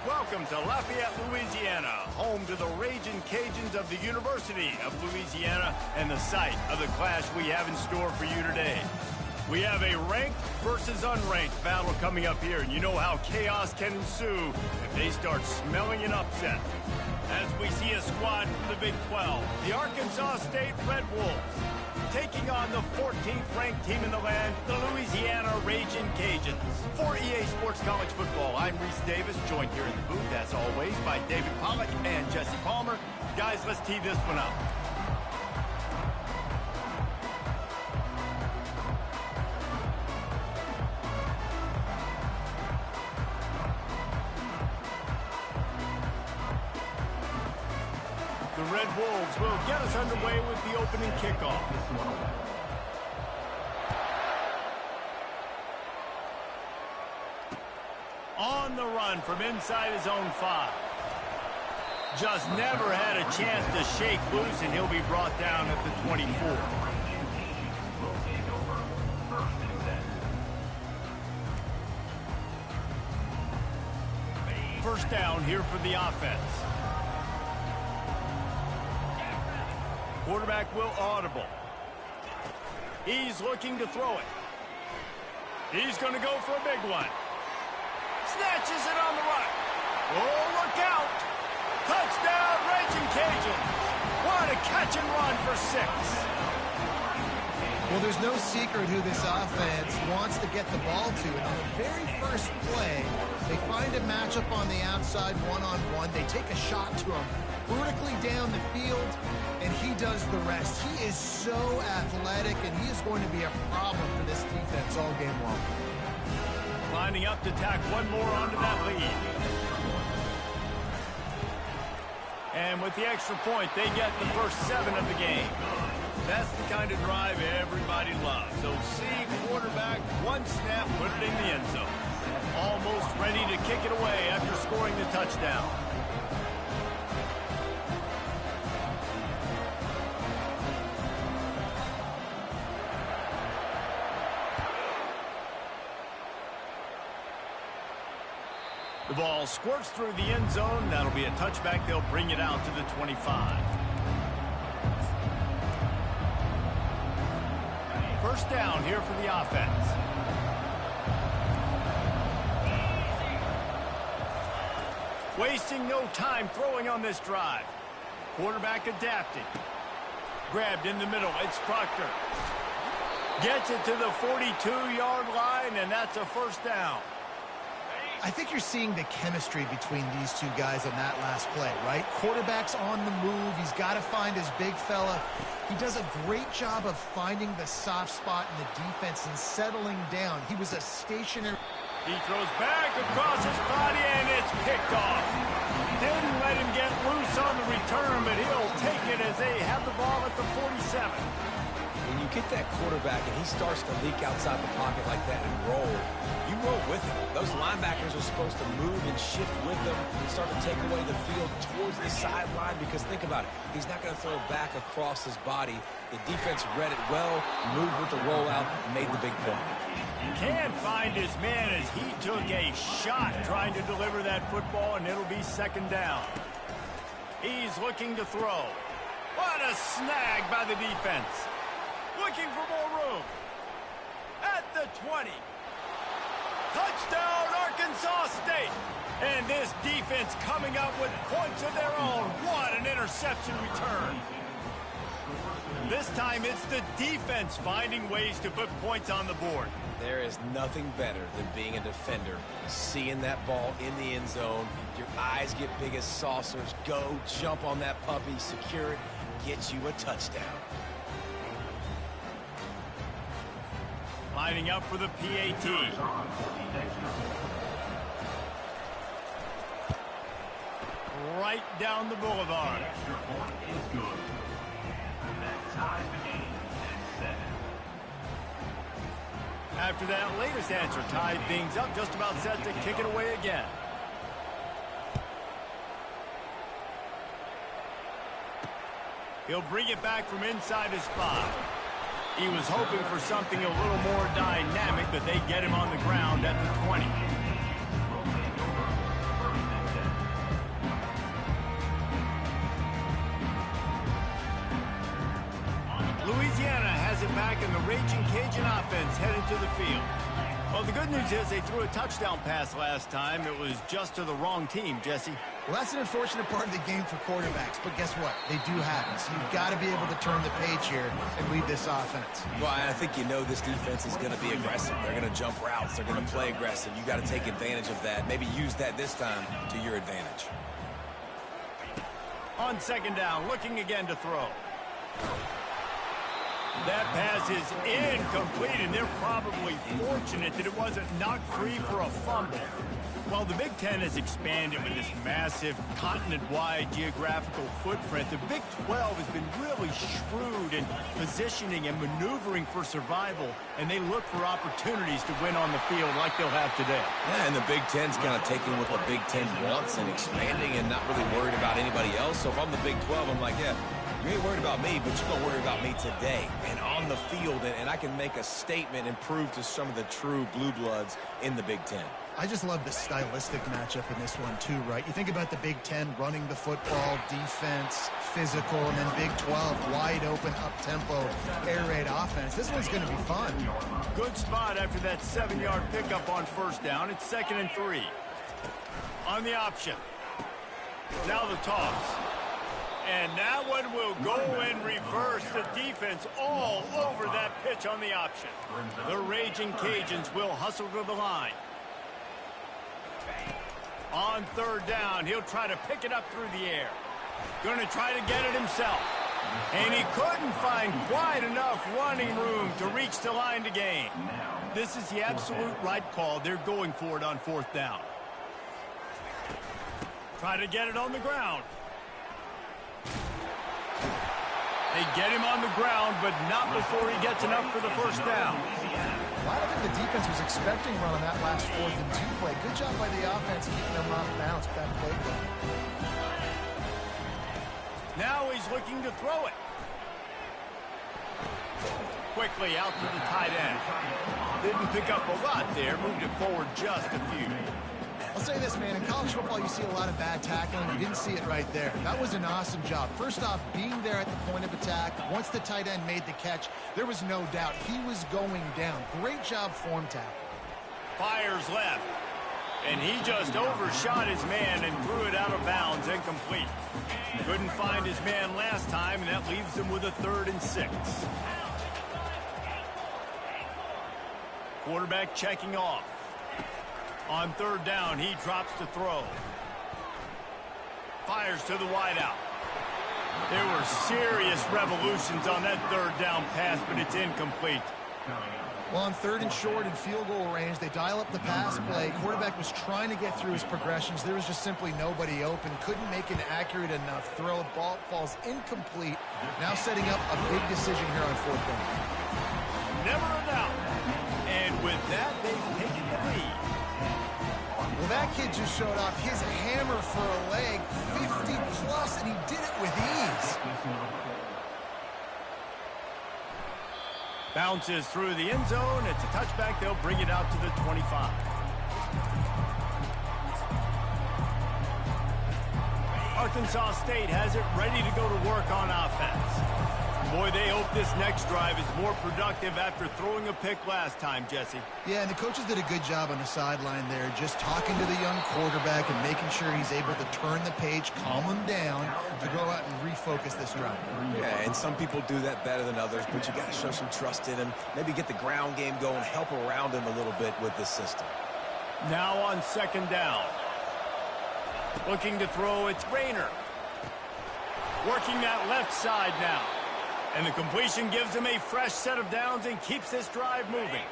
Welcome to Lafayette, Louisiana, home to the Ragin' Cajuns of the University of Louisiana and the site of the clash we have in store for you today. We have a ranked versus unranked battle coming up here, and you know how chaos can ensue if they start smelling an upset. As we see a squad from the Big 12, the Arkansas State Red Wolves, taking on the 14th ranked team in the land, the Louisiana Ragin' Cajuns. For EA Sports College Football, I'm Reese Davis, joined here in the booth, as always, by David Pollack and Jesse Palmer. Guys, let's tee this one up. The Red Wolves will get us underway with the opening kickoff. On the run from inside his own 5. Just never had a chance to shake loose, and he'll be brought down at the 24. First down here for the offense. Quarterback will audible. He's looking to throw it. He's going to go for a big one. Snatches it on the right. Oh, look out. Touchdown, Ragin' Cajuns. What a catch and run for 6. Well, there's no secret who this offense wants to get the ball to. And on the very first play, they find a matchup on the outside one-on-one. They take a shot to him vertically down the field, and he does the rest. He is so athletic, and he is going to be a problem for this defense all game long. Lining up to tack one more onto that lead. And with the extra point, they get the first 7 of the game. That's the kind of drive everybody loves. So see quarterback, one snap, put it in the end zone. Almost ready to kick it away after scoring the touchdown. The ball squirts through the end zone. That'll be a touchback. They'll bring it out to the 25. First down here for the offense. Wasting no time throwing on this drive. Quarterback adapting. Grabbed in the middle. It's Proctor. Gets it to the 42-yard line, and that's a first down. I think you're seeing the chemistry between these two guys on that last play, right? Quarterback's on the move. He's got to find his big fella. He does a great job of finding the soft spot in the defense and settling down. He was a stationary... He throws back across his body, and it's picked off. Didn't let him get loose on the return, but he'll take it as they have the ball at the 47. When you get that quarterback and he starts to leak outside the pocket like that and roll, you roll with him. Those linebackers are supposed to move and shift with them and start to take away the field towards the sideline, because think about it. He's not going to throw back across his body. The defense read it well, moved with the rollout, made the big play. Can't find his man as he took a shot trying to deliver that football, and it'll be second down. He's looking to throw. What a snag by the defense. Looking for more room. At the 20. Touchdown, Arkansas State. And this defense coming up with points of their own. What an interception return. This time it's the defense finding ways to put points on the board. There is nothing better than being a defender, seeing that ball in the end zone. Your eyes get big as saucers. Go, jump on that puppy, secure it, get you a touchdown. Lining up for the PAT. Right down the boulevard. After that latest answer, tied things up, just about set to kick it away again. He'll bring it back from inside his spot. He was hoping for something a little more dynamic, but they get him on the ground at the 20. and the Raging Cajun offense headed to the field. Well, the good news is they threw a touchdown pass last time. It was just to the wrong team, Jesse. Well, that's an unfortunate part of the game for quarterbacks, but guess what? They do happen, so you've got to be able to turn the page here and lead this offense. Well, I think you know this defense is going to be aggressive. They're going to jump routes. They're going to play aggressive. You got to take advantage of that. Maybe use that this time to your advantage. On second down, looking again to throw. That pass is incomplete, and they're probably fortunate that it wasn't knocked free for a fumble. Well, the Big Ten has expanded with this massive continent-wide geographical footprint. The Big 12 has been really shrewd in positioning and maneuvering for survival, and they look for opportunities to win on the field like they'll have today. Yeah, and the Big Ten's kind of taking what the Big Ten wants and expanding and not really worried about anybody else. So if I'm the Big 12, I'm like, yeah, you ain't worried about me, but you're going to worry about me today and on the field, and I can make a statement and prove to some of the true blue bloods in the Big Ten. I just love the stylistic matchup in this one, too, right? You think about the Big Ten running the football, defense, physical, and then Big 12, wide open, up-tempo, air raid offense. This one's going to be fun. Good spot after that 7-yard pickup on first down. It's 2nd and 3. On the option. Now the toss. And that one will go in reverse. The defense all over that pitch on the option. The Raging Cajuns will hustle to the line. On third down, he'll try to pick it up through the air. Going to try to get it himself. And he couldn't find quite enough running room to reach the line to gain. This is the absolute right call. They're going for it on fourth down. Try to get it on the ground. They get him on the ground, but not before he gets enough for the first down. Well, I don't think the defense was expecting run on that last 4th and 2 play. Good job by the offense keeping them off bounds. That play. Now he's looking to throw it. Quickly out to the tight end. Didn't pick up a lot there. Moved it forward just a few. I'll say this, man. In college football, you see a lot of bad tackling. You didn't see it right there. That was an awesome job. First off, being there at the point of attack. Once the tight end made the catch, there was no doubt he was going down. Great job form tackle. Fires left. And he just overshot his man and threw it out of bounds, incomplete. Couldn't find his man last time, and that leaves him with a 3rd and 6. Quarterback checking off. On third down, he drops to throw. Fires to the wideout. There were serious revolutions on that third down pass, but it's incomplete. Well, on 3rd and short and field goal range, they dial up the pass play. Quarterback was trying to get through his progressions. There was just simply nobody open. Couldn't make an accurate enough throw. Ball falls incomplete. Now setting up a big decision here on 4th down. Never a doubt. And with that, they've taken the lead. Well, that kid just showed off his hammer for a leg, 50-plus, and he did it with ease. Bounces through the end zone. It's a touchback. They'll bring it out to the 25. Arkansas State has it ready to go to work on offense. Boy, they hope this next drive is more productive after throwing a pick last time, Jesse. Yeah, and the coaches did a good job on the sideline there, just talking to the young quarterback and making sure he's able to turn the page, calm him down, to go out and refocus this drive. Yeah, and some people do that better than others, but you got to show some trust in him. Maybe get the ground game going, help around him a little bit with this system. Now on second down. Looking to throw, it's Rayner. Working that left side now. And the completion gives him a fresh set of downs and keeps this drive moving.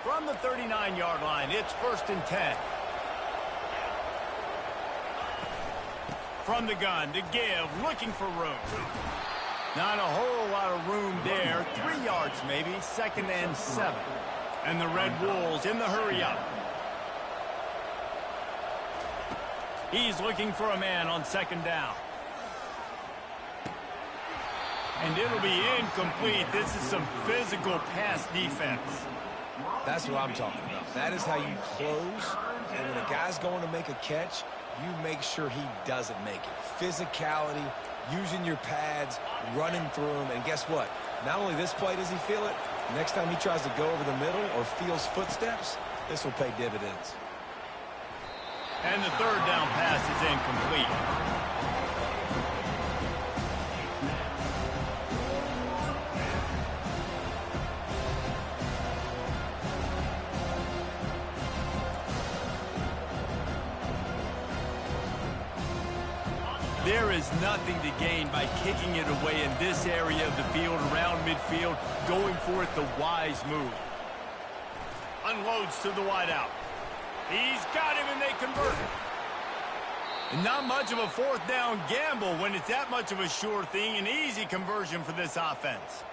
From the 39-yard line, it's 1st and 10. From the gun to give, looking for room. Not a whole lot of room there. 3 yards maybe, 2nd and 7. And the Red Wolves in the hurry-up. He's looking for a man on second down. And it'll be incomplete. This is some physical pass defense. That's what I'm talking about. That is how you close. And when a guy's going to make a catch, you make sure he doesn't make it. Physicality, using your pads, running through them. And guess what? Not only this play does he feel it, Next time he tries to go over the middle or feels footsteps, this will pay dividends. And the third down pass is incomplete. There is nothing to gain by kicking it away in this area of the field around midfield, going for it the wise move. Unloads to the wideout. He's got him and they convert it. And not much of a fourth down gamble when it's that much of a sure thing, an easy conversion for this offense.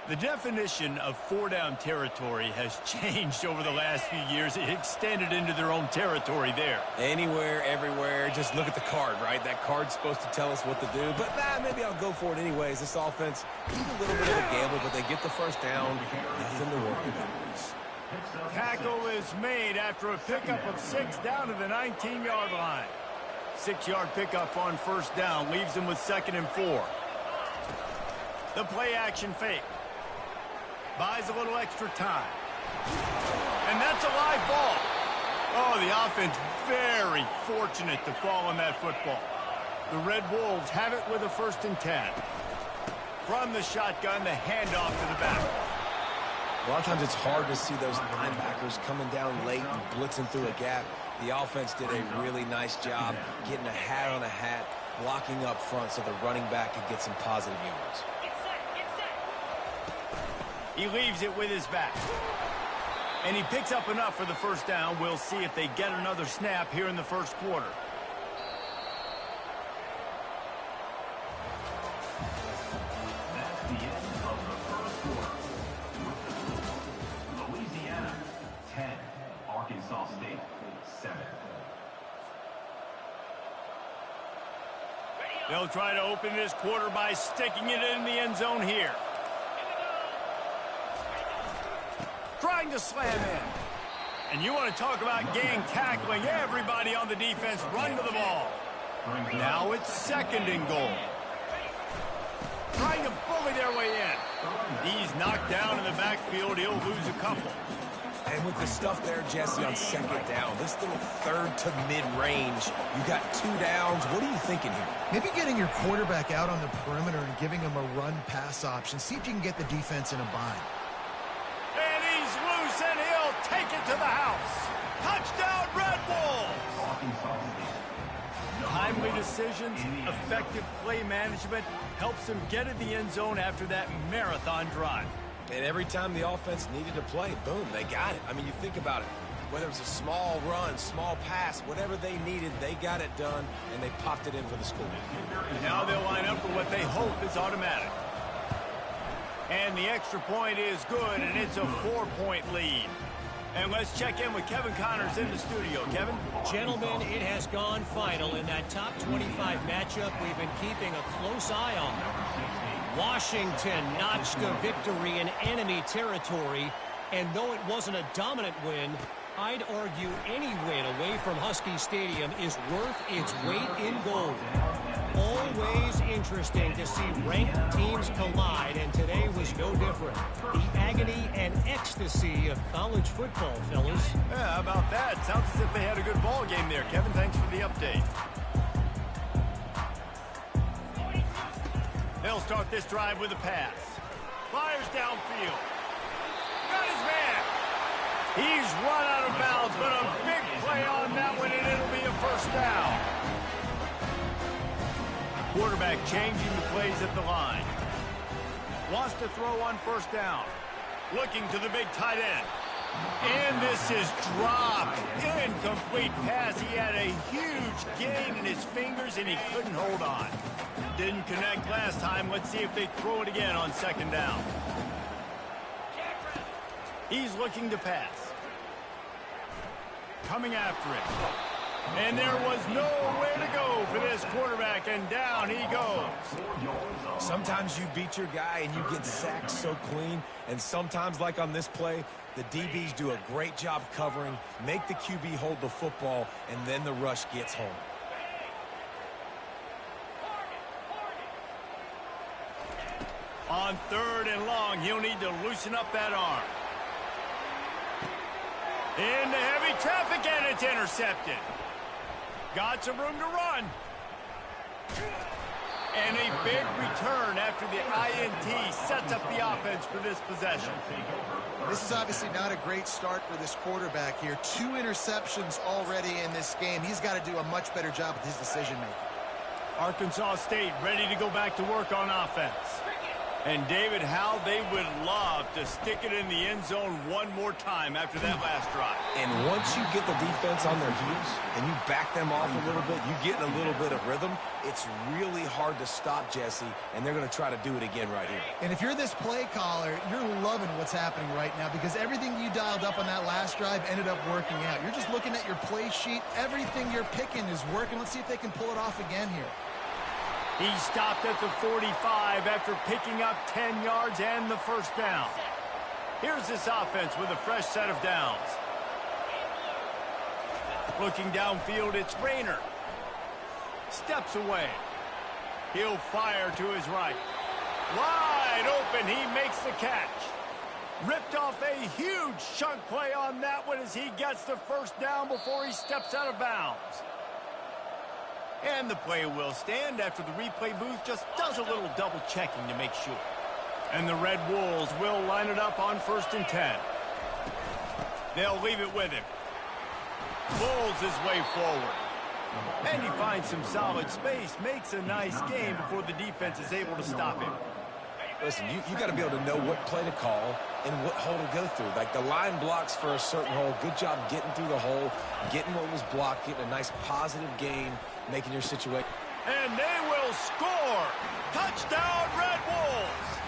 The definition of four-down territory has changed over the last few years. It extended into their own territory there. Anywhere, everywhere, just look at the card, right? That card's supposed to tell us what to do, but maybe I'll go for it anyways. This offense, a little bit of a gamble, but they get the first down. Nothing to worry about. Tackle is made after a pickup of 6 down to the 19-yard line. 6-yard pickup on first down leaves them with 2nd and 4. The play-action fake. Buys a little extra time. And that's a live ball. Oh, the offense very fortunate to fall on that football. The Red Wolves have it with a 1st and 10. From the shotgun, the handoff to the back. A lot of times it's hard to see those linebackers coming down late and blitzing through a gap. The offense did a really nice job getting a hat on a hat, blocking up front so the running back could get some positive yards. He leaves it with his back. And he picks up enough for the first down. We'll see if they get another snap here in the first quarter. That's the end of the first quarter. Louisiana, 10. Arkansas State, 7. They'll try to open this quarter by sticking it in the end zone here. Trying to slam in. And you want to talk about gang tackling. Everybody on the defense run to the ball. Now it's 2nd and goal. Trying to bully their way in. He's knocked down in the backfield. He'll lose a couple. And with the stuff there, Jesse, on 2nd down, this little 3rd to mid-range, you got 2 downs. What are you thinking here? Maybe getting your quarterback out on the perimeter and giving him a run-pass option. See if you can get the defense in a bind. And he'll take it to the house. Touchdown, Red Wolves! Timely decisions, effective play management helps them get in the end zone after that marathon drive. And every time the offense needed to play, boom, they got it. I mean, you think about it. Whether it's a small run, small pass, whatever they needed, they got it done, and they popped it in for the score. Now they'll line up for what they hope is automatic. And the extra point is good, and it's a 4-point lead. And let's check in with Kevin Connors in the studio. Kevin? Gentlemen, it has gone final in that top 25 matchup we've been keeping a close eye on. Washington notched a victory in enemy territory, and though it wasn't a dominant win, I'd argue any win away from Husky Stadium is worth its weight in gold. Always interesting to see ranked teams collide, and today was no different. The agony and ecstasy of college football, fellas. Yeah, how about that? Sounds as if they had a good ball game there. Kevin, thanks for the update. They'll start this drive with a pass. Fires downfield. Got his man. He's run out of bounds, but a big play on that one, and it'll be a first down. Quarterback changing the plays at the line. Wants to throw on first down. Looking to the big tight end. And this is dropped. Incomplete pass. He had a huge gain in his fingers, and he couldn't hold on. Didn't connect last time. Let's see if they throw it again on 2nd down. He's looking to pass. Coming after it. And there was nowhere to go for this quarterback, and down he goes. Sometimes you beat your guy and you get sacked so clean, and sometimes, like on this play, the DBs do a great job covering, make the QB hold the football, and then the rush gets home. On 3rd and long, he'll need to loosen up that arm. Into heavy traffic, and it's intercepted. Got some room to run. And a big return after the INT sets up the offense for this possession. This is obviously not a great start for this quarterback here. 2 interceptions already in this game. He's got to do a much better job with his decision-making. Arkansas State ready to go back to work on offense. And, David, how they would love to stick it in the end zone one more time after that last drive. And once you get the defense on their heels and you back them off a little bit, you get a little bit of rhythm, it's really hard to stop, Jesse, and they're going to try to do it again right here. And if you're this play caller, you're loving what's happening right now because everything you dialed up on that last drive ended up working out. You're just looking at your play sheet. Everything you're picking is working. Let's see if they can pull it off again here. He stopped at the 45 after picking up 10 yards and the first down. Here's this offense with a fresh set of downs. Looking downfield, it's Rayner. Steps away. He'll fire to his right. Wide open, he makes the catch. Ripped off a huge chunk play on that one as he gets the first down before he steps out of bounds. And the play will stand after the replay booth just does a little double checking to make sure. And the Red Wolves will line it up on 1st and 10. They'll leave it with him. Pulls his way forward. And he finds some solid space, makes a nice game before the defense is able to stop him. Listen, you got to be able to know what play to call and what hole to go through. Like the line blocks for a certain hole. Good job getting through the hole, getting what was blocked, getting a nice positive gain, making your situation. And they will score. Touchdown, Red Wolves.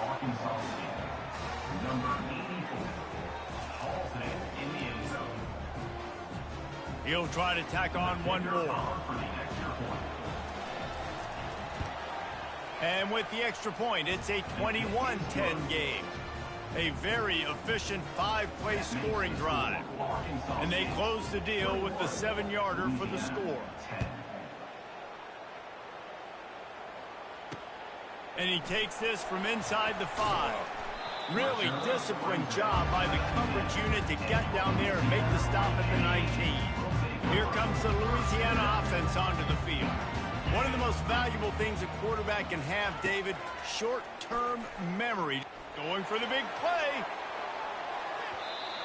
Arkansas State. Number 84. Halted in the end zone. He'll try to tack on one more. For the extra point. And with the extra point, it's a 21-10 game. A very efficient 5-play scoring drive. And they close the deal with the 7-yarder for the score. And he takes this from inside the 5. Really disciplined job by the coverage unit to get down there and make the stop at the 19. Here comes the Louisiana offense onto the field. One of the most valuable things a quarterback can have, David, short-term memory. Going for the big play.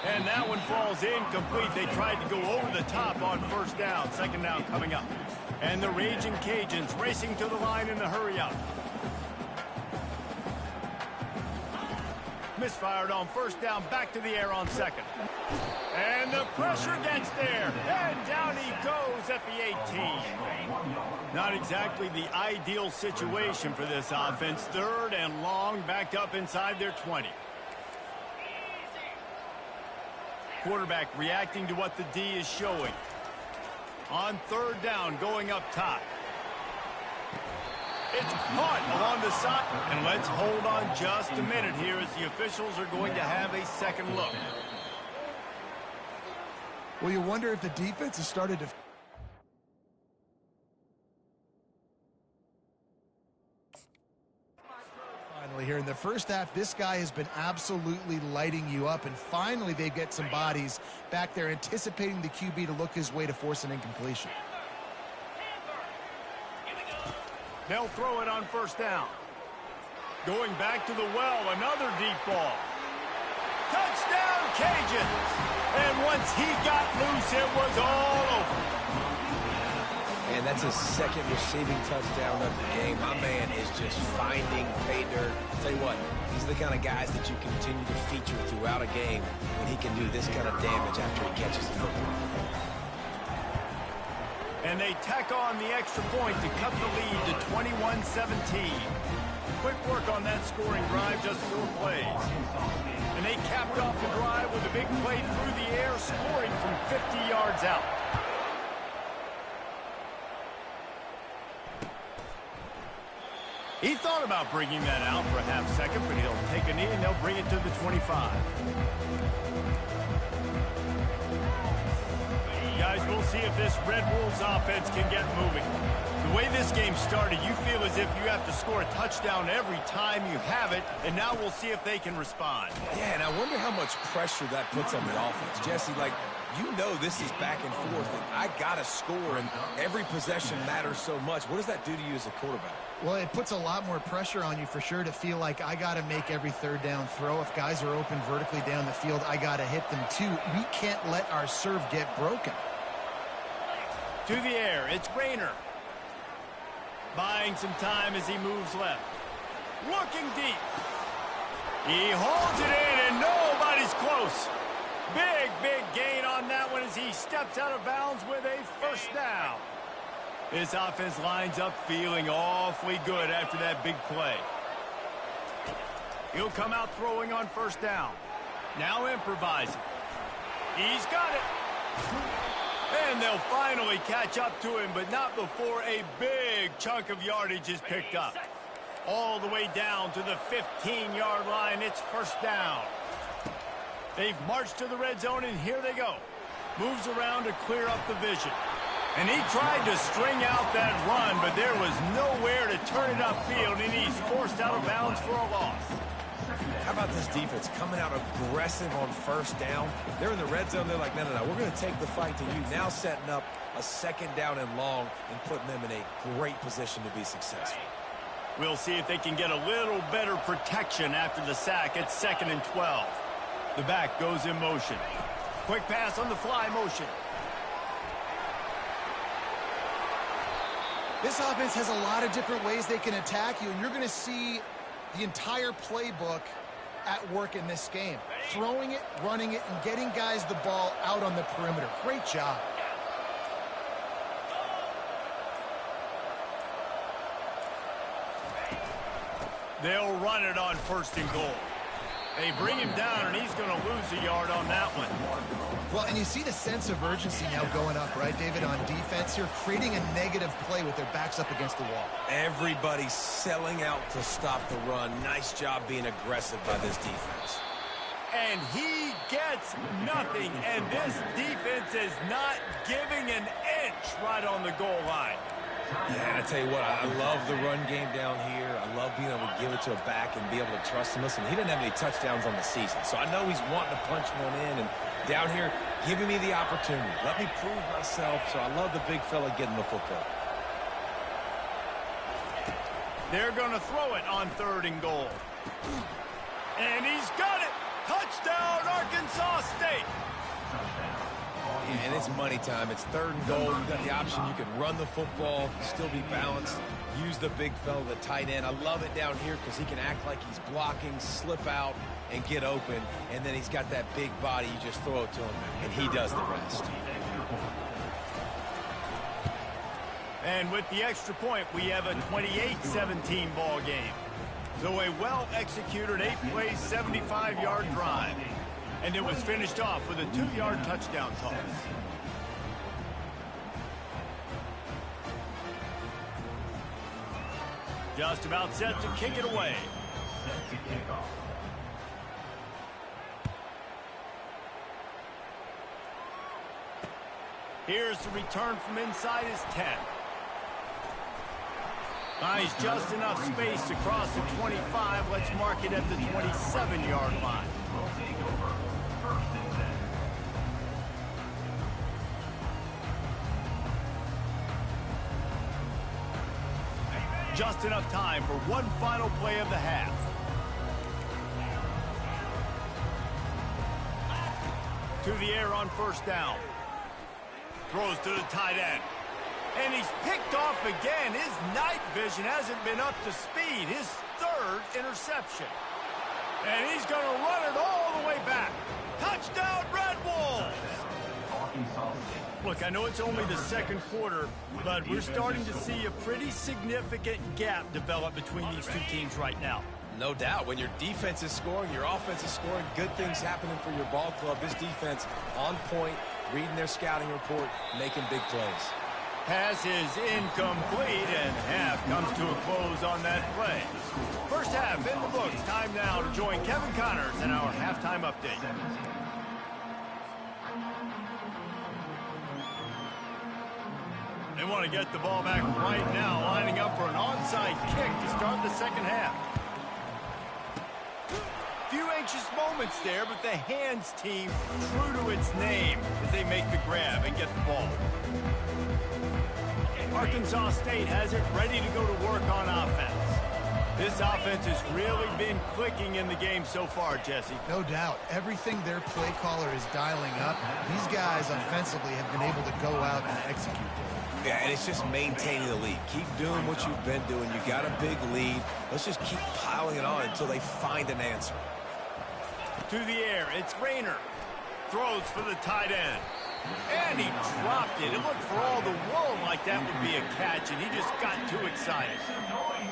And that one falls incomplete. They tried to go over the top on 1st down. 2nd down coming up. And the Raging Cajuns racing to the line in the hurry-up. Misfired on 1st down, back to the air on 2nd. And the pressure gets there. And down he goes at the 18. Not exactly the ideal situation for this offense. 3rd and long, backed up inside their 20. Quarterback reacting to what the D is showing. On 3rd down, going up top. It's caught along the side. And let's hold on just a minute here as the officials are going to have a second look. Well, you wonder if the defense has started to... Finally here in the first half, this guy has been absolutely lighting you up. And finally, they get some bodies back there anticipating the QB to look his way to force an incompletion. They'll throw it on 1st down. Going back to the well, another deep ball. Touchdown, Cajuns! And once he got loose, it was all over. And that's his 2nd receiving touchdown of the game. My man is just finding pay dirt. Tell you what, these are the kind of guys that you continue to feature throughout a game when he can do this kind of damage after he catches the football. And they tack on the extra point to cut the lead to 21-17. Quick work on that scoring drive, just 4 plays. And they capped off the drive with a big play through the air, scoring from 50 yards out. He thought about bringing that out for a half second, but he'll take a knee and they'll bring it to the 25. Guys, We'll see if this Red Wolves offense can get moving. The way this game started, you feel as if you have to score a touchdown every time you have it, and now we'll see if they can respond. Yeah, and I wonder how much pressure that puts on the offense. Jesse, like, you know this is back and forth, and I got to score, and every possession matters so much. What does that do to you as a quarterback? Well, it puts a lot more pressure on you for sure to feel like I got to make every third down throw. If guys are open vertically down the field, I got to hit them too. We can't let our serve get broken. To the air, it's Rayner. Buying some time as he moves left. Looking deep. He holds it in, and nobody's close. Big gain on that one as he steps out of bounds with a first down. This offense lines up feeling awfully good after that big play. He'll come out throwing on first down. Now improvising. He's got it. And they'll finally catch up to him, but not before a big chunk of yardage is picked up. All the way down to the 15-yard line. It's first down. They've marched to the red zone, and here they go. Moves around to clear up the vision. And he tried to string out that run, but there was nowhere to turn it upfield, and he's forced out of bounds for a loss. How about this defense coming out aggressive on first down? They're in the red zone. They're like, no. We're going to take the fight to you. Now setting up a second down and long and putting them in a great position to be successful. We'll see if they can get a little better protection after the sack. It's 2nd and 12. The back goes in motion. Quick pass on the fly motion. This offense has a lot of different ways they can attack you, and you're going to see the entire playbook at work in this game. Throwing it, running it, and getting guys the ball out on the perimeter. Great job. They'll run it on 1st and goal. They bring him down, and he's going to lose a yard on that one. Well, and you see the sense of urgency now going up, right, David, on defense here, creating a negative play with their backs up against the wall. Everybody's selling out to stop the run. Nice job being aggressive by this defense. And he gets nothing, and this defense is not giving an inch right on the goal line. Yeah, and I tell you what, I love the run game down here. I love being able to give it to a back and be able to trust him. Listen, he didn't have any touchdowns on the season, so I know he's wanting to punch one in. And down here, giving me the opportunity. Let me prove myself, so I love the big fella getting the football. They're going to throw it on 3rd and goal. And he's got it. Touchdown, Arkansas State. And it's money time. It's 3rd and goal. You've got the option. You can run the football, still be balanced, use the big fella, the tight end. I love it down here because he can act like he's blocking, slip out, and get open. And then he's got that big body. You just throw it to him, and he does the rest. And with the extra point, we have a 28-17 ball game. So a well-executed 8-play, 75-yard drive. And it was finished off with a 2-yard touchdown toss. Just about set to kick it away. Set to kick off. Here's the return from inside his 10. Finds just enough space to cross the 25. Let's mark it at the 27-yard line. Will take over. 1st and 10. Just enough time for one final play of the half. To the air on 1st down. Throws to the tight end. And he's picked off again. His night vision hasn't been up to speed. His 3rd interception. And he's going to run it all the way back. Touchdown, Red Wolves! Arkansas State. Look, I know it's only the 2nd quarter, but we're starting to see a pretty significant gap develop between these two teams right now. No doubt. When your defense is scoring, your offense is scoring, good things happening for your ball club. This defense on point, reading their scouting report, making big plays. Pass is incomplete, and half comes to a close on that play. First half in the books. Time now to join Kevin Connors in our halftime update. They want to get the ball back right now, lining up for an onside kick to start the second half. Few anxious moments there, but the hands team true to its name as they make the grab and get the ball. Arkansas State has it ready to go to work on offense. This offense has really been clicking in the game so far, Jesse. No doubt. Everything their play caller is dialing up, these guys offensively have been able to go out and execute. Yeah, and it's just maintaining the lead. Keep doing what you've been doing. You got a big lead. Let's just keep piling it on until they find an answer. To the air, it's Rayner. Throws for the tight end. And he dropped it. It looked for all the world like that would be a catch, and he just got too excited.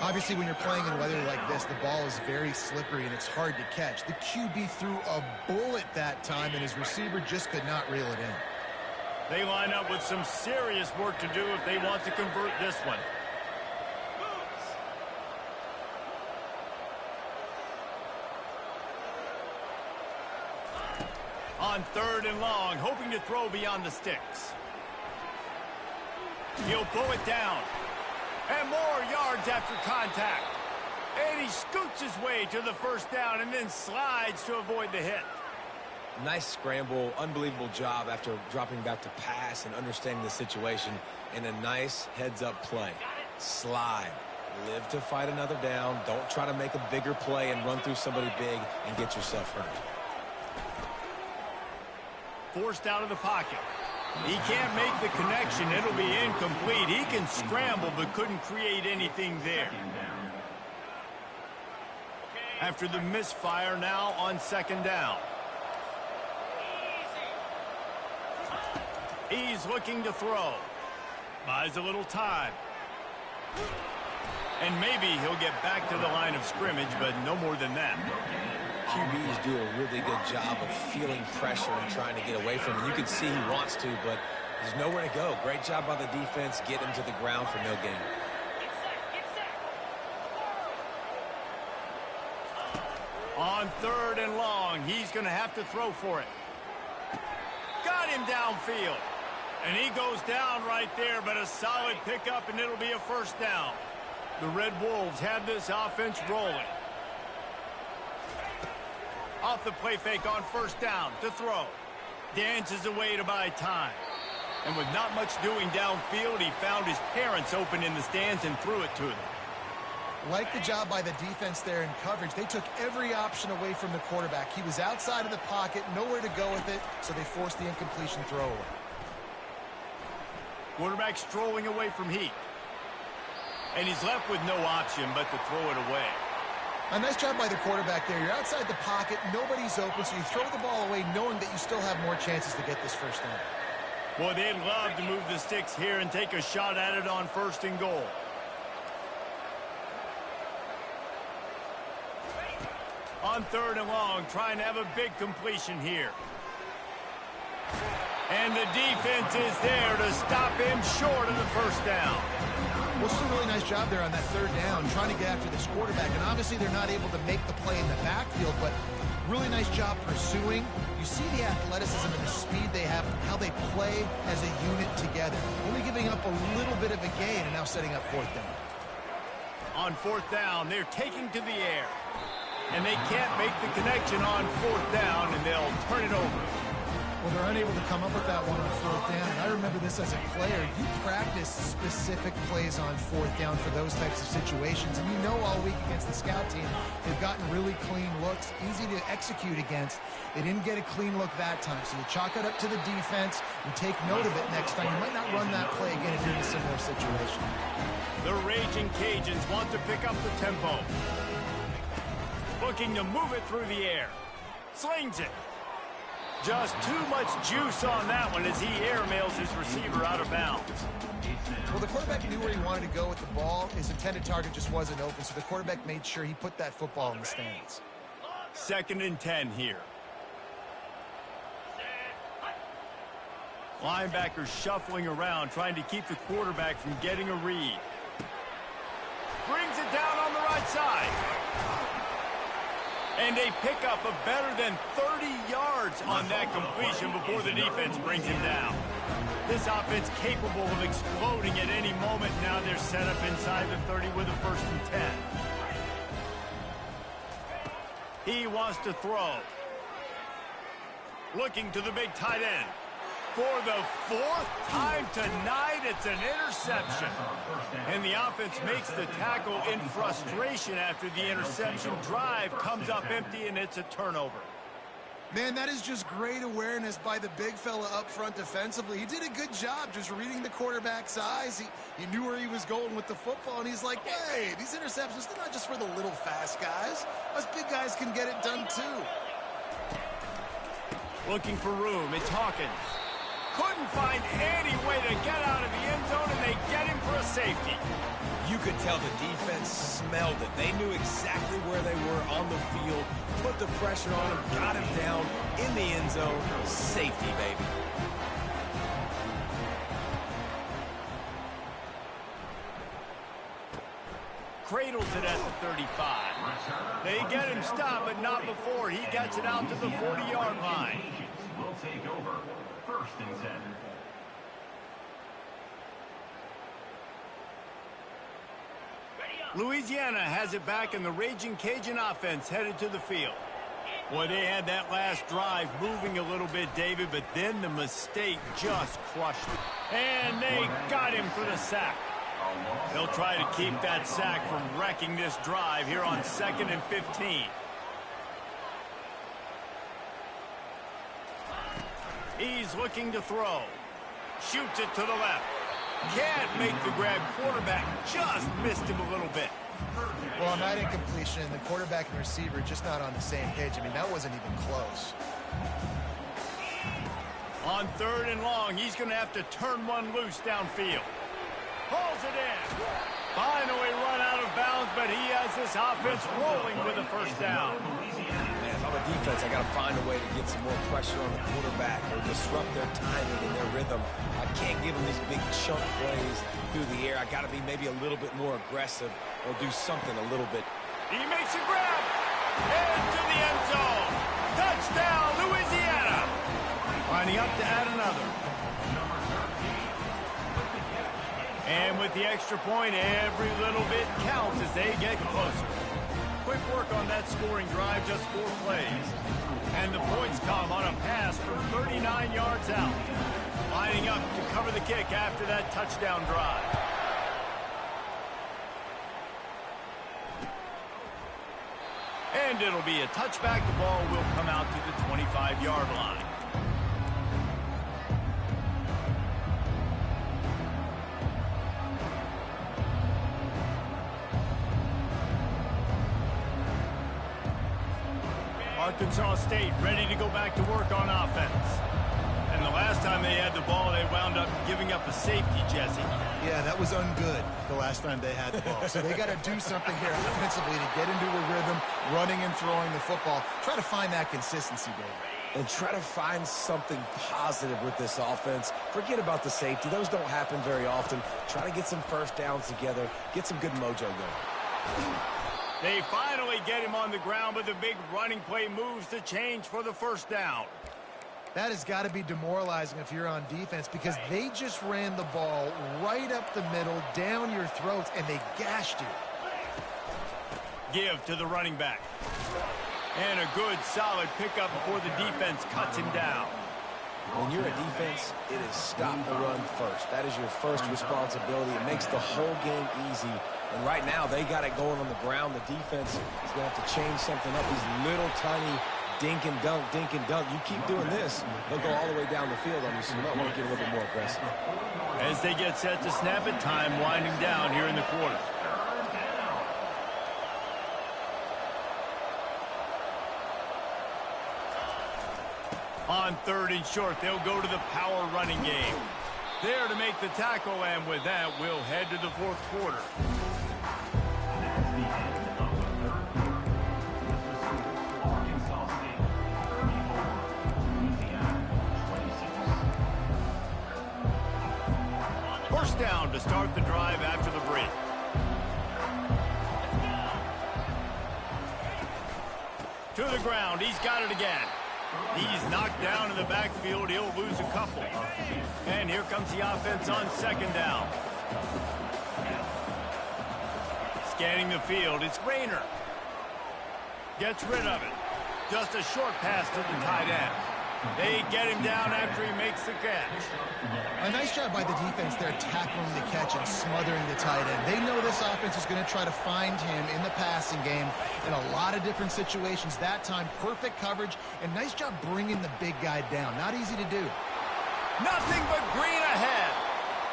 Obviously, when you're playing in weather like this, the ball is very slippery and it's hard to catch. The QB threw a bullet that time, and his receiver just could not reel it in. They line up with some serious work to do if they want to convert this one. On 3rd and long, hoping to throw beyond the sticks. He'll pull it down. And more yards after contact. And he scoots his way to the first down and then slides to avoid the hit. Nice scramble, unbelievable job after dropping back to pass and understanding the situation, and a nice heads-up play. Slide. Live to fight another down. Don't try to make a bigger play and run through somebody big and get yourself hurt. Forced out of the pocket. He can't make the connection. It'll be incomplete. He can scramble but couldn't create anything there. After the misfire, now on 2nd down. He's looking to throw. Buys a little time. And maybe he'll get back to the line of scrimmage, but no more than that. QBs do a really good job of feeling pressure and trying to get away from him. You can see he wants to, but there's nowhere to go. Great job by the defense. Get him to the ground for no gain. On 3rd and long, he's going to have to throw for it. Got him downfield. And he goes down right there, but a solid pickup, and it'll be a first down. The Red Wolves have this offense rolling. Off the play fake on 1st down to throw. Dances away to buy time. And with not much doing downfield, he found his parents open in the stands and threw it to them. Like the job by the defense there in coverage. They took every option away from the quarterback. He was outside of the pocket, nowhere to go with it, so they forced the incompletion throwaway. Quarterback strolling away from heat. And he's left with no option but to throw it away. A nice job by the quarterback there. You're outside the pocket, nobody's open, so you throw the ball away knowing that you still have more chances to get this first down. Boy, they'd love to move the sticks here and take a shot at it on 1st and goal. On 3rd and long, trying to have a big completion here. And the defense is there to stop him short of the first down. Well, it's a really nice job there on that 3rd down, trying to get after this quarterback. And obviously they're not able to make the play in the backfield, but really nice job pursuing. You see the athleticism and the speed they have, how they play as a unit together. Only giving up a little bit of a gain and now setting up 4th down. On 4th down, they're taking to the air. And they can't make the connection on 4th down, and they'll turn it over. Well, they're unable to come up with that one on 4th down. And I remember this as a player. You practice specific plays on 4th down for those types of situations. And you know all week against the scout team, they've gotten really clean looks, easy to execute against. They didn't get a clean look that time. So you chalk it up to the defense and take note of it next time. You might not run that play again if you're in a similar situation. The Raging Cajuns want to pick up the tempo. Looking to move it through the air. Slings it. Just too much juice on that one as he airmails his receiver out of bounds. Well, the quarterback knew where he wanted to go with the ball. His intended target just wasn't open, so the quarterback made sure he put that football in the stands. 2nd and 10 here. Linebackers shuffling around, trying to keep the quarterback from getting a read. Brings it down on the right side. And they pick up a better than 30 yards on that completion before the defense brings him down. This this offense capable of exploding at any moment. Now they're set up inside the 30 with a 1st and 10. He wants to throw. Looking to the big tight end. For the 4th time tonight, it's an interception. And the offense makes the tackle in frustration after the interception. Drive comes up empty, and it's a turnover. Man, that is just great awareness by the big fella up front defensively. He did a good job just reading the quarterback's eyes. He knew where he was going with the football, and he's like, hey, these interceptions, they're not just for the little fast guys. Us big guys can get it done too. Looking for room, it's Hawkins. Couldn't find any way to get out of the end zone, and they get him for a safety. You could tell the defense smelled it. They knew exactly where they were on the field, put the pressure on him, got him down in the end zone. Safety, baby. Cradles it at the 35. They get him stopped, but not before. He gets it out to the 40-yard line. Will take over. 1st and 10. Louisiana has it back, and the Raging Cajun offense headed to the field. Boy, they had that last drive moving a little bit, David, but then the mistake just crushed it. And they got him for the sack. They'll try to keep that sack from wrecking this drive here on 2nd and 15. He's looking to throw. Shoots it to the left. Can't make the grab. Quarterback just missed him a little bit. Well, on that incompletion, the quarterback and receiver just not on the same page. I mean, that wasn't even close. On 3rd and long, he's going to have to turn one loose downfield. Pulls it in. Finally run out of bounds, but he has this offense rolling with a 1st down. Man, if I'm a defense, I got to find a way to get some more pressure on the quarterback or disrupt their timing and their rhythm. I can't give them these big chunk plays through the air. I got to be maybe a little bit more aggressive or do something a little bit. He makes a grab. Into the end zone. Touchdown, Louisiana. Lining up to add another. And with the extra point, every little bit counts as they get closer. Quick work on that scoring drive, just 4 plays. And the points come on a pass from 39 yards out. Lining up to cover the kick after that touchdown drive. And it'll be a touchback. The ball will come out to the 25-yard line. Arkansas State ready to go back to work on offense. And the last time they had the ball, they wound up giving up a safety, Jesse. Yeah, that was ungood the last time they had the ball. So they got to do something here offensively to get into a rhythm, running and throwing the football. Try to find that consistency, David. And try to find something positive with this offense. Forget about the safety. Those don't happen very often. Try to get some 1st downs together. Get some good mojo going. They finally get him on the ground, but the big running play moves the change for the 1st down. That has got to be demoralizing if you're on defense because they just ran the ball right up the middle, down your throats, and they gashed you. Give to the running back. And a good, solid pickup before the defense cuts him down. When you're a defense, it is stop the run first. That is your first responsibility. It makes the whole game easy. And right now, they got it going on the ground. The defense is going to have to change something up. These little tiny dink and dunk, dink and dunk. You keep doing this, they'll go all the way down the field on you, so you might want to get a little bit more aggressive. As they get set to snap it, time winding down here in the quarter. On 3rd and short, they'll go to the power running game. There to make the tackle, and with that, we'll head to the 4th quarter. That's the end of the 3rd quarter. This is Arkansas State 34, Louisiana 26. 1st down to start the drive after the break. To the ground, he's got it again. He's knocked down in the backfield. He'll lose a couple. And here comes the offense on second down. Scanning the field, it's Rayner. Gets rid of it. Just a short pass to the tight end. They get him down after he makes the catch. A nice job by the defense there, tackling the catch and smothering the tight end. They know this offense is going to try to find him in the passing game in a lot of different situations. That time, perfect coverage, and nice job bringing the big guy down. Not easy to do. Nothing but green ahead.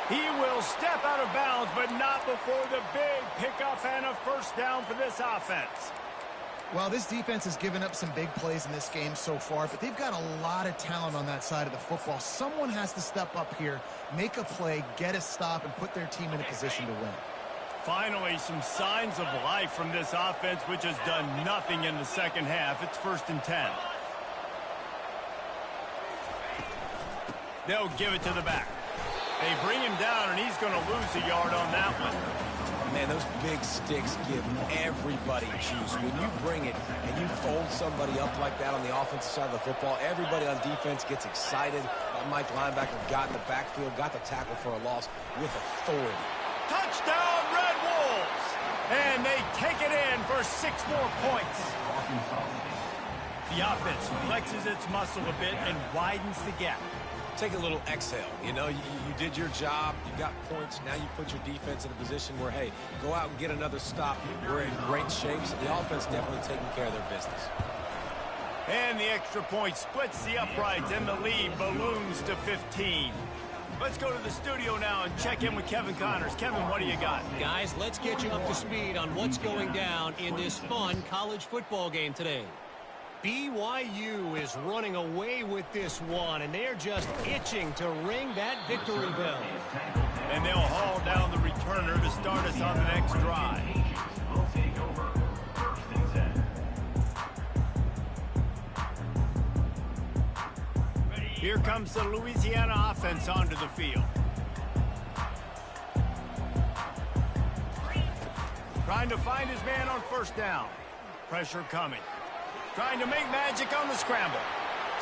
He will step out of bounds, but not before the big pickup and a first down for this offense. Well, this defense has given up some big plays in this game so far, but they've got a lot of talent on that side of the football. Someone has to step up here, make a play, get a stop, and put their team in a position to win. Finally, some signs of life from this offense, which has done nothing in the second half. It's 1st and 10. They'll give it to the back. They bring him down, and he's going to lose a yard on that one. Man, those big sticks give everybody juice. When you bring it and you fold somebody up like that on the offensive side of the football, everybody on defense gets excited. That Mike linebacker got in the backfield, got the tackle for a loss with authority. Touchdown, Red Wolves! And they take it in for 6 more points. The offense flexes its muscle a bit and widens the gap. Take a little exhale. You know, you did your job. You got points. Now you put your defense in a position where, hey, go out and get another stop. We're in great shape, so the offense definitely taking care of their business. And the extra point splits the uprights, and the lead balloons to 15. Let's go to the studio now and check in with Kevin Connors. Kevin, what do you got? Guys, let's get you up to speed on what's going down in this fun college football game today. BYU is running away with this one, and they're just itching to ring that victory bell. And they'll haul down the returner to start us on the next drive. Will take over 1st and 10. Here comes the Louisiana offense onto the field. Trying to find his man on 1st down. Pressure coming. Trying to make magic on the scramble.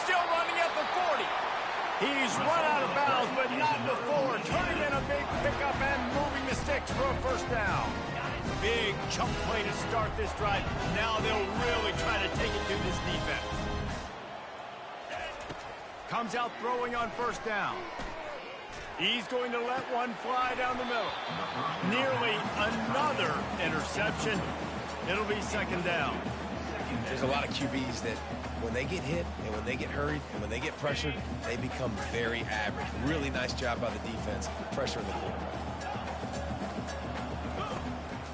Still running at the 40. He's run out of bounds, but not before. Turning in a big pickup and moving the sticks for a 1st down. Big chunk play to start this drive. Now they'll really try to take it to this defense. Comes out throwing on 1st down. He's going to let one fly down the middle. Nearly another interception. It'll be 2nd down. There's a lot of QBs that when they get hit and when they get hurried and when they get pressured, they become very average. Really nice job by the defense, pressuring the quarterback.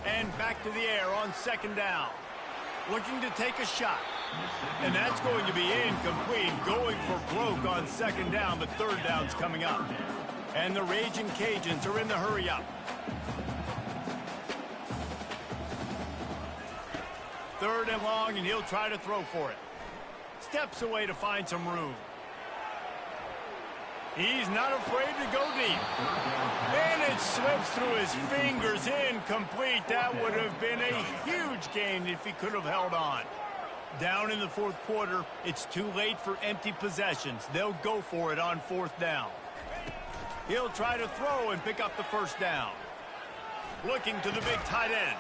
And back to the air on 2nd down. Looking to take a shot. And that's going to be incomplete. Going for broke on 2nd down, but 3rd down's coming up. And the Raging Cajuns are in the hurry up. 3rd and long, and he'll try to throw for it. Steps away to find some room. He's not afraid to go deep. And it slips through his fingers. Incomplete. That would have been a huge gain if he could have held on. Down in the 4th quarter, it's too late for empty possessions. They'll go for it on 4th down. He'll try to throw and pick up the 1st down. Looking to the big tight end.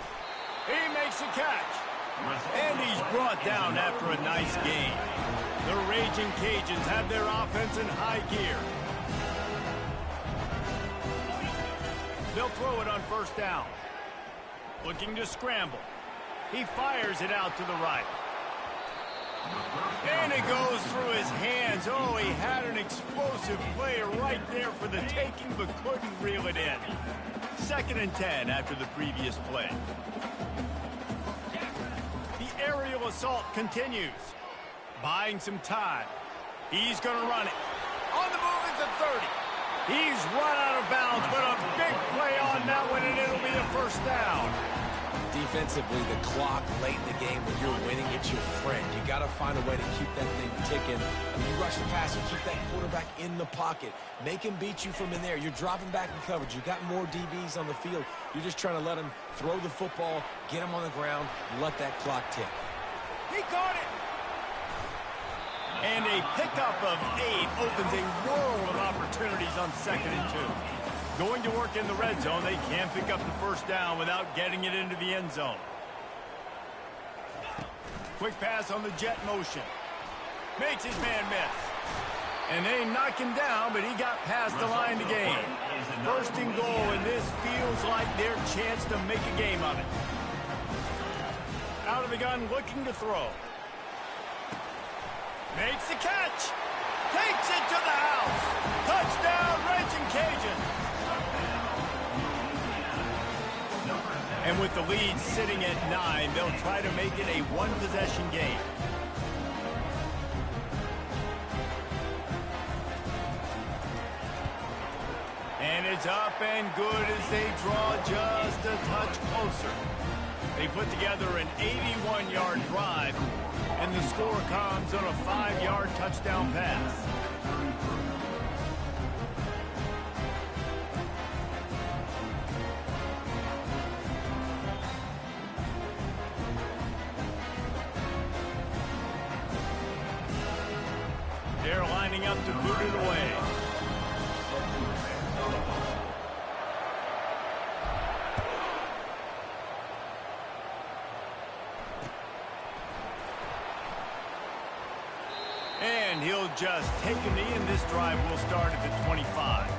He makes a catch. And he's brought down after a nice gain. The Raging Cajuns have their offense in high gear. They'll throw it on 1st down. Looking to scramble. He fires it out to the right. And it goes through his hands. Oh, he had an explosive play right there for the taking, but couldn't reel it in. 2nd and 10 after the previous play. Aerial assault continues. Buying some time. He's going to run it. On the move is the 30. He's run out of bounds, but a big play on that one, and it'll be a 1st down. Defensively, the clock late in the game when you're winning, it's your friend. You got to find a way to keep that thing ticking. When you rush the pass, you keep that quarterback in the pocket. Make him beat you from in there. You're dropping back in coverage. You got more DBs on the field. You're just trying to let him throw the football, get him on the ground, let that clock tick. He caught it. And a pickup of 8 opens a world of opportunities on 2nd and 2. Going to work in the red zone, they can pick up the first down without getting it into the end zone. Quick pass on the jet motion. Makes his man miss. And they knock him down, but he got past the line to gain. 1st and goal, and this feels like their chance to make a game of it. Out of the gun, looking to throw. Makes the catch. Takes it to the house. Touchdown, Raging Cajun. And with the lead sitting at 9, they'll try to make it a one-possession game. And it's up and good as they draw just a touch closer. They put together an 81-yard drive, and the score comes on a 5-yard touchdown pass. They're lining up to boot it away. And he'll just take a knee, and this drive will start at the 25.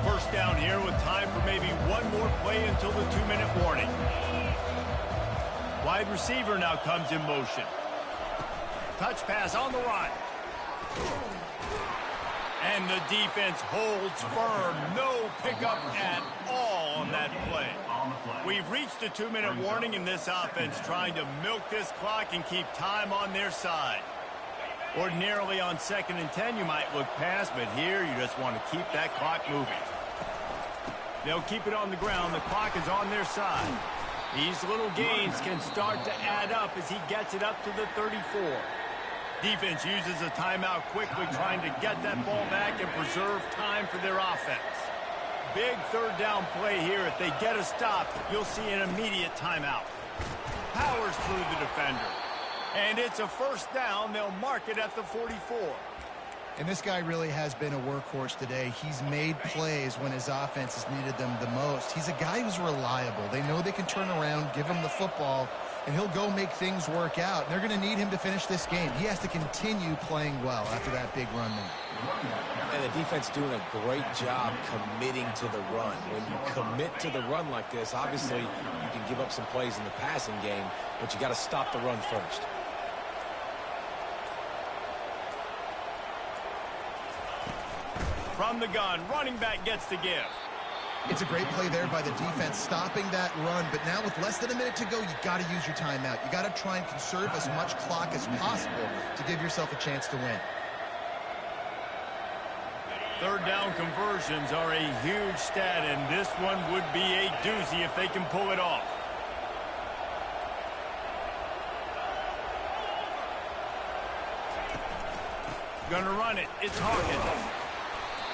First down here with time for maybe one more play until the 2-minute warning. Wide receiver now comes in motion. Touch pass on the run. And the defense holds firm. No pickup at all on that play. We've reached the 2-minute warning, in this offense trying to milk this clock and keep time on their side. Ordinarily on 2nd and 10, you might look past, but here you just want to keep that clock moving. They'll keep it on the ground. The clock is on their side. These little gains can start to add up as he gets it up to the 34. Defense uses a timeout quickly, trying to get that ball back and preserve time for their offense. Big 3rd down play here. If they get a stop, you'll see an immediate timeout. Powers through the defender. And it's a 1st down. They'll mark it at the 44. And this guy really has been a workhorse today. He's made plays when his offense has needed them the most. He's a guy who's reliable. They know they can turn around, give him the football, and he'll go make things work out. And they're going to need him to finish this game. He has to continue playing well after that big run there. And the defense doing a great job committing to the run. When you commit to the run like this, obviously you can give up some plays in the passing game, but you got to stop the run first. From the gun, running back gets the give. It's a great play there by the defense, stopping that run. But now with less than a minute to go, you got to use your timeout. You got to try and conserve as much clock as possible to give yourself a chance to win. 3rd down conversions are a huge stat, and this one would be a doozy if they can pull it off. Gonna run it. It's Hawkins.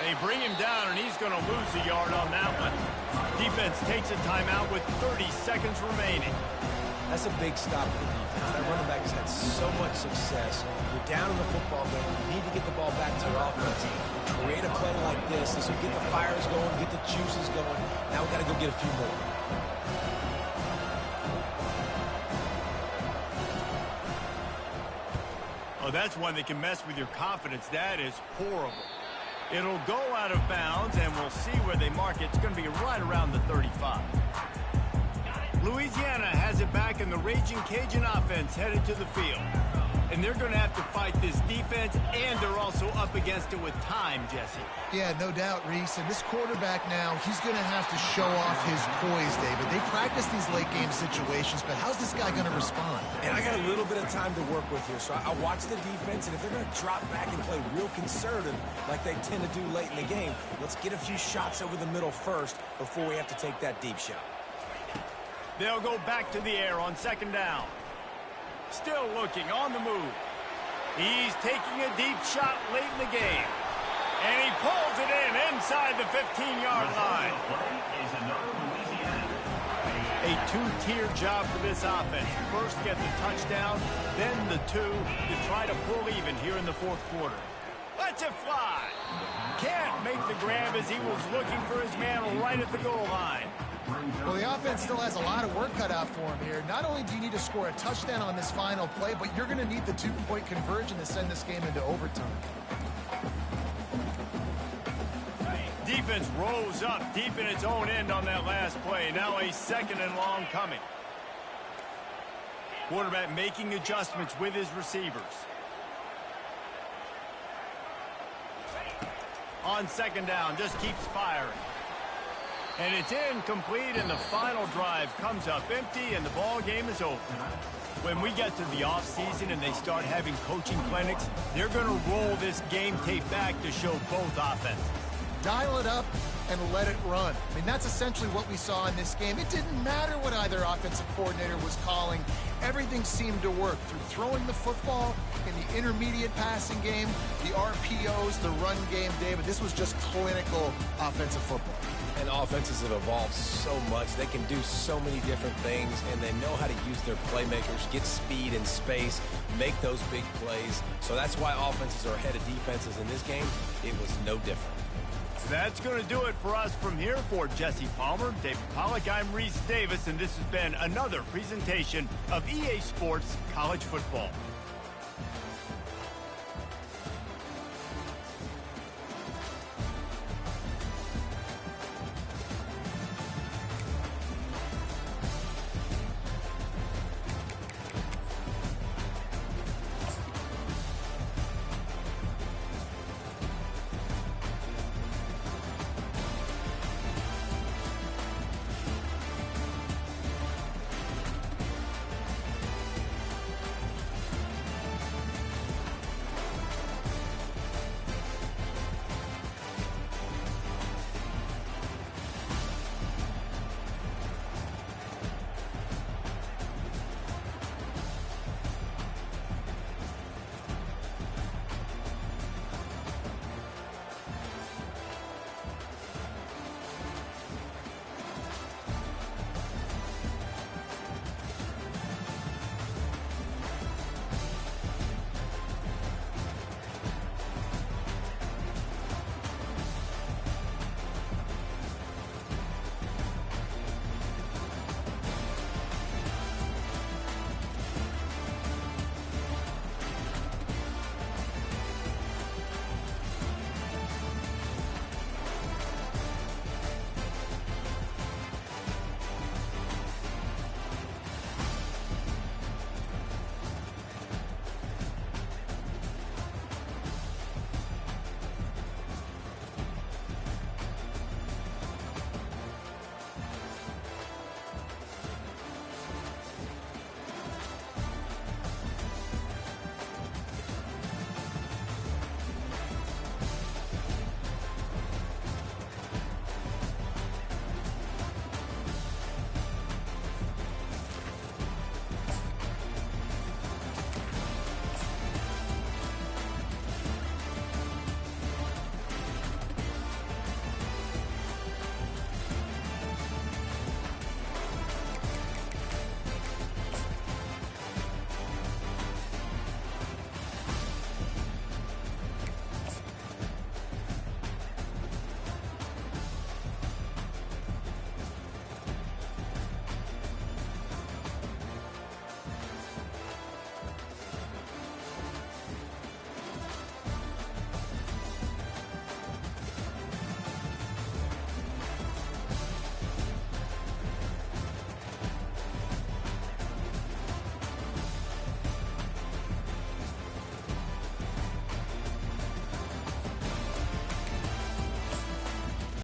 They bring him down, and he's going to lose a yard on that one. Defense takes a timeout with 30 seconds remaining. That's a big stop for the defense. That running back has had so much success. You're down in the football game. You need to get the ball back to your offense. Create a play like this. This will get the fires going, get the juices going. Now we've got to go get a few more. Oh, that's one that can mess with your confidence. That is horrible. It'll go out of bounds, and we'll see where they mark it. It's going to be right around the 35. Louisiana has it back, and the Raging Cajun offense headed to the field. And they're going to have to fight this defense, and they're also up against it with time, Jesse. Yeah, no doubt, Reese. And this quarterback now, he's going to have to show off his poise, David. They practice these late-game situations, but how's this guy going to respond? And I got a little bit of time to work with here, so I watch the defense, and if they're going to drop back and play real conservative like they tend to do late in the game, let's get a few shots over the middle first before we have to take that deep shot. They'll go back to the air on 2nd down. Still looking on the move. He's taking a deep shot late in the game. And he pulls it in inside the 15-yard line. A two-tier job for this offense. First get the touchdown, then the two to try to pull even here in the fourth quarter. Lets it fly. Can't make the grab as he was looking for his man right at the goal line. Well, the offense still has a lot of work cut out for him here. Not only do you need to score a touchdown on this final play, but you're going to need the two-point conversion to send this game into overtime. Defense rose up deep in its own end on that last play. Now a second and long coming. Quarterback making adjustments with his receivers. On second down, just keeps firing. And it's incomplete, and the final drive comes up empty, and the ball game is over. When we get to the offseason and they start having coaching clinics, they're going to roll this game tape back to show both offenses. Dial it up and let it run. I mean, that's essentially what we saw in this game. It didn't matter what either offensive coordinator was calling. Everything seemed to work through throwing the football in the intermediate passing game, the RPOs, the run game, David. This was just clinical offensive football. And offenses have evolved so much. They can do so many different things, and they know how to use their playmakers, get speed and space, make those big plays. So that's why offenses are ahead of defenses in this game. It was no different. That's going to do it for us from here. For Jesse Palmer, David Pollack, I'm Reese Davis, and this has been another presentation of EA Sports College Football.